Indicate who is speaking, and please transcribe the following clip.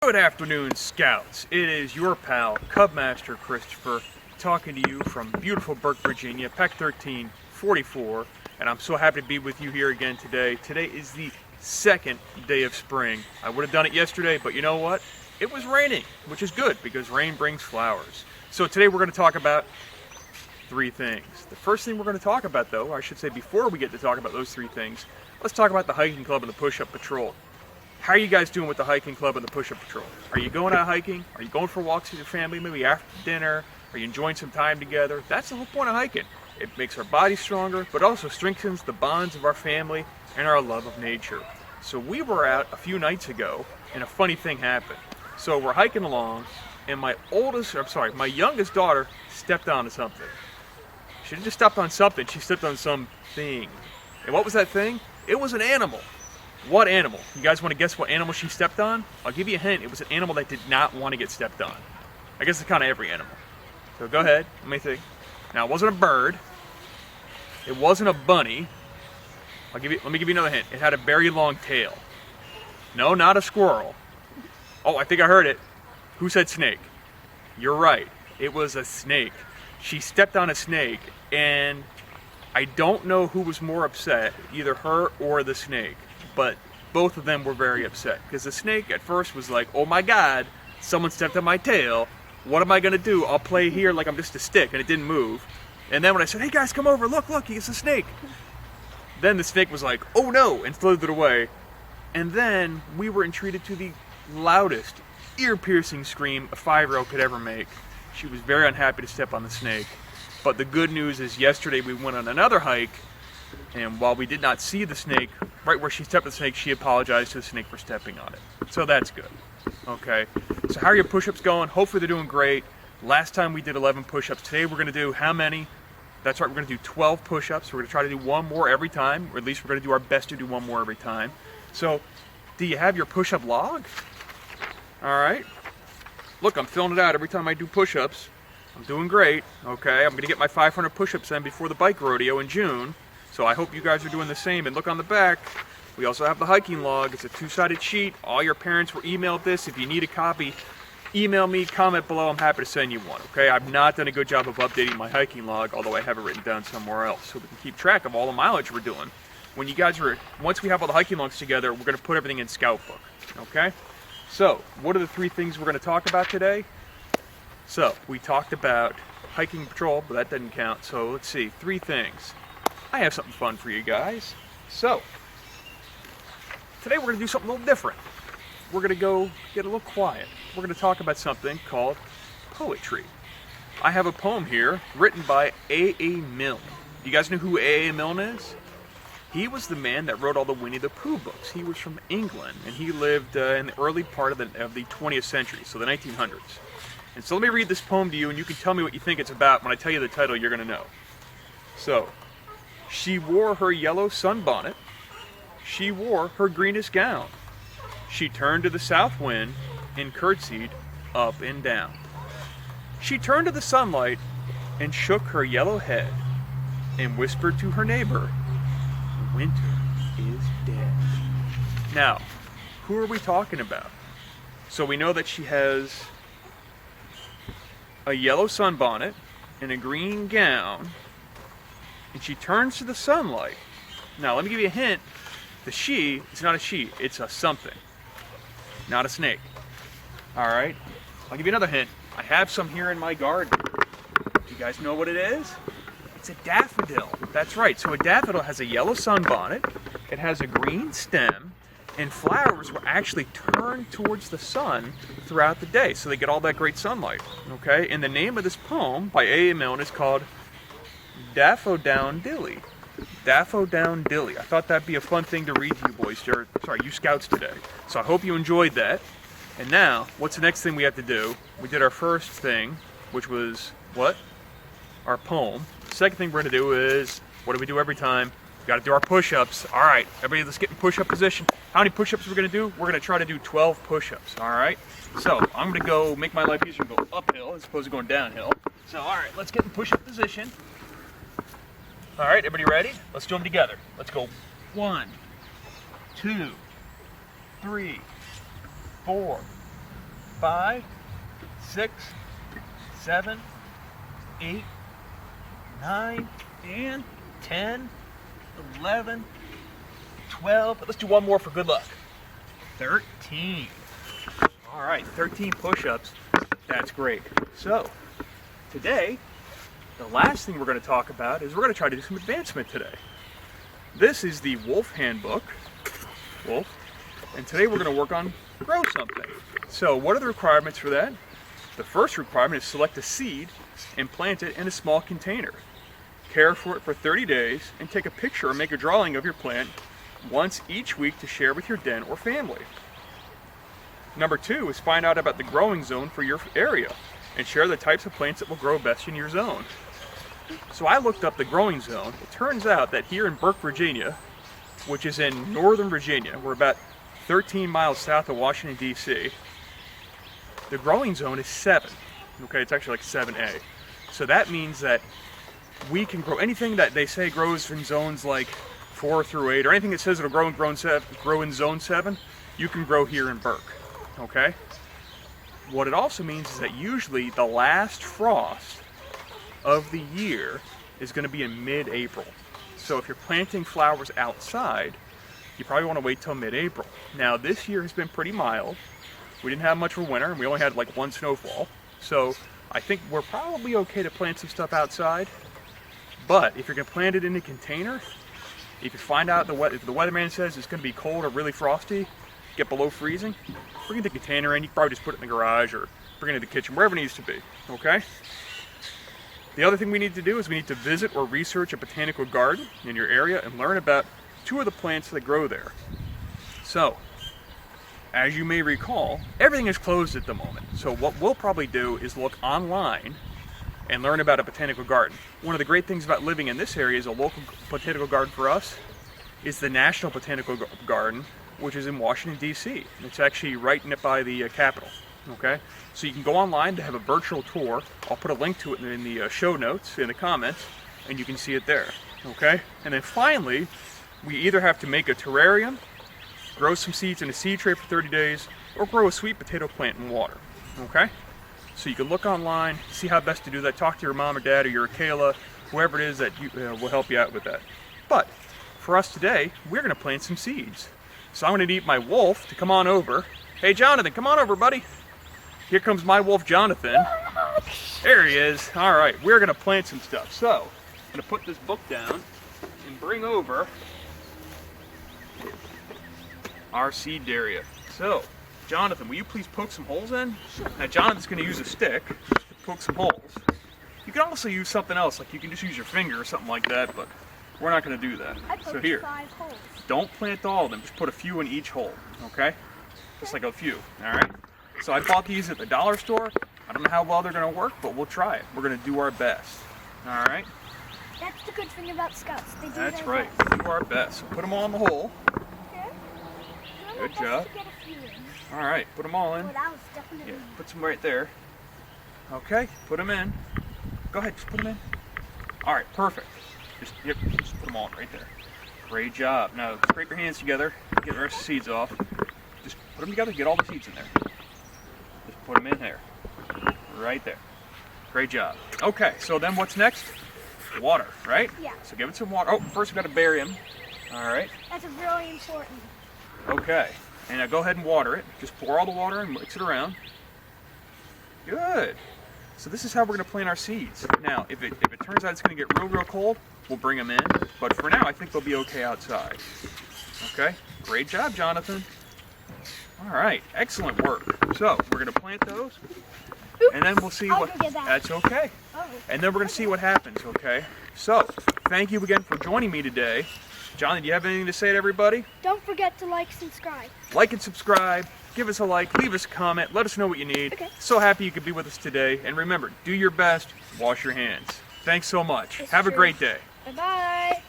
Speaker 1: Good afternoon, Scouts. It is your pal, Cubmaster Christopher, talking to you from beautiful Burke, Virginia, PEC 1344, and I'm so happy to be with you here again today. Today is the second day of spring. I would have done it yesterday, but you know what? It was raining, which is good because rain brings flowers. So today we're going to talk about three things. The first thing we're going to talk about, though, I should say before we get to talk about those three things, let's talk about the hiking club and the push-up patrol. How are you guys doing with the hiking club and the push-up patrol? Are you going out hiking? Are you going for walks with your family, maybe after dinner? Are you enjoying some time together? That's the whole point of hiking. It makes our bodies stronger, but also strengthens the bonds of our family and our love of nature. So we were out a few nights ago, and a funny thing happened. So we're hiking along, and my youngest daughter stepped onto something. She didn't just step on something, she stepped on something. And what was that thing? It was an animal. What animal? You guys want to guess what animal she stepped on? I'll give you a hint. It was an animal that did not want to get stepped on. I guess it's kind of every animal. So go ahead. Let me think. Now, it wasn't a bird. It wasn't a bunny. Let me give you another hint. It had a very long tail. No, not a squirrel. Oh, I think I heard it. Who said snake? You're right. It was a snake. She stepped on a snake, and I don't know who was more upset, either her or the snake. But both of them were very upset because the snake at first was like, oh my god, someone stepped on my tail. What am I going to do? I'll play here like I'm just a stick, and it didn't move. And then when I said, hey guys, come over, look, it's a snake. Then the snake was like, oh no, and slithered away. And then we were entreated to the loudest, ear-piercing scream a 5-year-old could ever make. She was very unhappy to step on the snake. But the good news is yesterday we went on another hike, and while we did not see the snake, right where she stepped on the snake, she apologized to the snake for stepping on it. So that's good. Okay. So how are your push-ups going? Hopefully they're doing great. Last time we did 11 push-ups. Today we're going to do how many? That's right, we're going to do 12 push-ups. We're going to try to do one more every time, or at least we're going to do our best to do one more every time. So, do you have your push-up log? All right. Look, I'm filling it out every time I do push-ups. I'm doing great. Okay, I'm going to get my 500 push-ups in before the bike rodeo in June. So I hope you guys are doing the same. And look on the back, we also have the hiking log. It's a 2-sided sheet. All your parents were emailed this. If you need a copy, email me, comment below. I'm happy to send you one, okay? I've not done a good job of updating my hiking log, although I have it written down somewhere else, so we can keep track of all the mileage we're doing. When you guys once we have all the hiking logs together, we're going to put everything in Scout Book, okay? So, what are the three things we're going to talk about today? So, we talked about hiking patrol, but that doesn't count. So, let's see, three things. I have something fun for you guys. So, today we're going to do something a little different. We're going to go get a little quiet. We're going to talk about something called poetry. I have a poem here written by A.A. Milne. Do you guys know who A.A. Milne is? He was the man that wrote all the Winnie the Pooh books. He was from England, and he lived in the early part of the 20th century, so the 1900s. And so let me read this poem to you, and you can tell me what you think it's about. When I tell you the title, you're going to know. So, she wore her yellow sunbonnet. She wore her greenest gown. She turned to the south wind and curtsied up and down. She turned to the sunlight and shook her yellow head and whispered to her neighbor, winter is dead. Now, who are we talking about? So we know that she has a yellow sunbonnet and a green gown, and she turns to the sunlight. Now, let me give you a hint. The she, it's not a she, it's a something. Not a snake. Alright? I'll give you another hint. I have some here in my garden. Do you guys know what it is? It's a daffodil. That's right. So a daffodil has a yellow sunbonnet, it has a green stem, and flowers will actually turn towards the sun throughout the day, so they get all that great sunlight. Okay? And the name of this poem by A.A. Milne is called Daffodowndilly. Daffodowndilly. I thought that'd be a fun thing to read to you boys, you Scouts today. So I hope you enjoyed that. And now, what's the next thing we have to do? We did our first thing, which was what? Our poem. The second thing we're going to do is, what do we do every time? We got to do our push-ups. All right, everybody, let's get in push-up position. How many push-ups we're going to do? We're going to try to do 12 push-ups. All right. So I'm going to go make my life easier and go uphill as opposed to going downhill. So all right, let's get in push-up position. All right, everybody ready? Let's do them together. Let's go. 1, 2, 3, 4, 5, 6, 7, 8, 9, and 10, 11, 12. Let's do one more for good luck. 13. All right, 13 push-ups. That's great. So, today, the last thing we're going to talk about is we're going to try to do some advancement today. This is the Wolf Handbook. Wolf. And today we're going to work on grow something. So, what are the requirements for that? The first requirement is select a seed and plant it in a small container. Care for it for 30 days and take a picture or make a drawing of your plant once each week to share with your den or family. Number 2 is find out about the growing zone for your area and share the types of plants that will grow best in your zone. So I looked up the growing zone. It turns out that here in Burke, Virginia, which is in Northern Virginia, we're about 13 miles south of Washington, D.C., the growing zone is 7. Okay, it's actually like 7A. So that means that we can grow anything that they say grows in zones like 4 through 8, or anything that says it'll grow in zone 7, you can grow here in Burke. Okay? What it also means is that usually the last frost of the year is going to be in mid-April. So if you're planting flowers outside, you probably want to wait till mid-April. Now this year has been pretty mild. We didn't have much of a winter, and we only had like 1 snowfall. So I think we're probably okay to plant some stuff outside. But if you're going to plant it in a container, if you find out if the weatherman says it's going to be cold or really frosty, get below freezing, bring the container in. You can probably just put it in the garage or bring it in the kitchen, wherever it needs to be. Okay? The other thing we need to do is we need to visit or research a botanical garden in your area and learn about 2 of the plants that grow there. So, as you may recall, everything is closed at the moment. So what we'll probably do is look online and learn about a botanical garden. One of the great things about living in this area is a local botanical garden for us is the National Botanical Garden, which is in Washington, D.C. It's actually right by the Capitol. Okay, so you can go online to have a virtual tour. I'll put a link to it in the show notes, in the comments, and you can see it there. Okay, and then finally, we either have to make a terrarium, grow some seeds in a seed tray for 30 days, or grow a sweet potato plant in water. Okay, so you can look online, see how best to do that. Talk to your mom or dad or your Kayla, whoever it is that will help you out with that. But for us today, we're going to plant some seeds. So I'm going to need my wolf to come on over. Hey, Jonathan, come on over, buddy. Here comes my wolf, Jonathan. There he is. All right, we're going to plant some stuff. So I'm going to put this book down and bring over our seed area. So, Jonathan, will you please poke some holes in? Sure. Now, Jonathan's going to use a stick to poke some holes. You can also use something else, like you can just use your finger or something like that, but we're not going to do that. So here,
Speaker 2: 5 holes.
Speaker 1: Don't plant all of them. Just put a few in each hole, okay? Just like a few, all right? So I bought these at the dollar store. I don't know how well they're going to work, but we'll try it. We're going to do our best, all right?
Speaker 2: That's the good thing about Scouts. They do
Speaker 1: That's
Speaker 2: their
Speaker 1: right.
Speaker 2: best.
Speaker 1: We'll do our best. So put them all in the hole.
Speaker 2: Okay.
Speaker 1: Good job.
Speaker 2: To get a few in.
Speaker 1: All right, put them all in.
Speaker 2: Oh, that was definitely...
Speaker 1: Yeah, put some right there. Okay, put them in. Go ahead, just put them in. All right, perfect. Just put them all right there. Great job. Now, scrape your hands together. Get the rest of the seeds off. Just put them together. Get all the seeds in there. Just put them in there. Right there. Great job. Okay, so then what's next? Water, right?
Speaker 2: Yeah.
Speaker 1: So give it some water. Oh, first we've got to bury them. All right.
Speaker 2: That's really important.
Speaker 1: Okay. And now go ahead and water it. Just pour all the water and mix it around. Good. So this is how we're going to plant our seeds. Now, if it turns out it's going to get real cold, we'll bring them in. But for now, I think they'll be okay outside. Okay? Great job, Jonathan. All right. Excellent work. So we're going to plant those.
Speaker 2: Oops.
Speaker 1: And then we'll see
Speaker 2: I'll
Speaker 1: what...
Speaker 2: go get that.
Speaker 1: That's okay.
Speaker 2: Oh.
Speaker 1: And then we're going to see what happens, okay? So, thank you again for joining me today. Johnny, do you have anything to say to everybody?
Speaker 2: Don't forget to like, subscribe.
Speaker 1: Like and subscribe. Give us a like. Leave us a comment. Let us know what you need.
Speaker 2: Okay.
Speaker 1: So happy you could be with us today. And remember, do your best. Wash your hands. Thanks so much.
Speaker 2: It's
Speaker 1: Have a
Speaker 2: true.
Speaker 1: great day.
Speaker 2: Bye-bye.